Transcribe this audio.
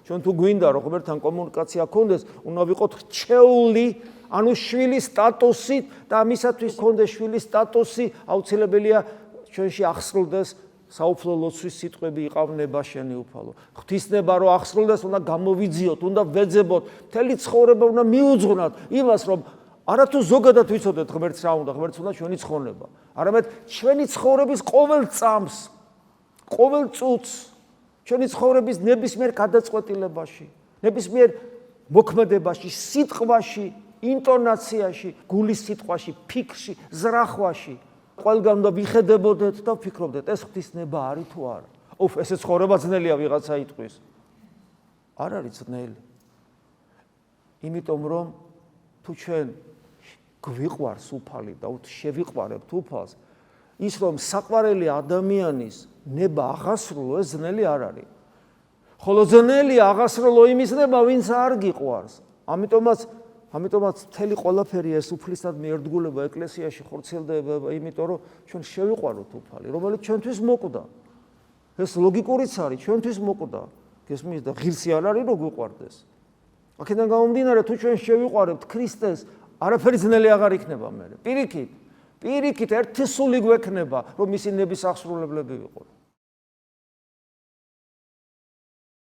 ჩვენ თუ გვინდა რომ ღმერთთან კომუნიკაცია გქონდეს, უნდა ვიყოთ რჩეული, ანუ შვილის სტატუსით და ამისათვის გქონდეს შვილის სტატუსი, აუცილებელია ჩვენში ახსნილდეს საუფლო ლოცვის სიტყვები იყავნება შენი უფალო. ღვთისნება რომ ახსნილდეს, უნდა გამოვიძიოთ, უნდა ვეძებოთ, მთელი ცხოვრება უნდა მიუძღვნათ იმას, რომ არათუ ზოგადად ვიცოდეთ ღმერთს რა უნდა, ღმერთს უნდა ჩვენი ცხოვრება. არამედ ჩვენი ცხოვრების ყოველ წამს, ყოველ წუთს, ჩვენი ცხოვრების ნებისმიერ გადაწყვეტილებაში, ნებისმიერ მოქმედებაში, სიტყვაში, ინტონაციაში, გულის სიტყვაში, ფიქრში, ზრახვაში, ყველგან უნდა ვიხედებოდეთ და ვფიქრობდეთ, ეს ღვთისნება არის თუ არა. ესე ცხოვრება ძნელია ვიღაცა იტყვის. არ არის ძნელი. იმიტომ რომ თუ ჩვენ გვიყვარს უფალი და შევიყვარებთ უფალს, ის რომ საყვარელი ადამიანის ნება აღასრულო, ეს ძნელი არ არის. ხოლო ძნელი აღასრულო იმის ნება, ვინც არ გიყვარს. ამიტომაც მთელი ყველაფერი ეს უფლისად მიერთგულება ეკლესიაში ხორციელდება, იმიტომ რომ ჩვენ შევიყვაროთ უფალი, რომელიც ჩვენთვის მოკვდა. ეს ლოგიკურიც არის, ჩვენთვის მოკვდა. გესმის და ღირსი არ არის რომ გვიყვარდეს. აქედან გამომდინარე, თუ ჩვენ შევიყვარებთ ქრისტეს, არაფერი ძნელი აღარ იქნება მერე. პირიქით ერთი სული გვექნება, რომ მისი ნების აღსრულებლები ვიყოთ.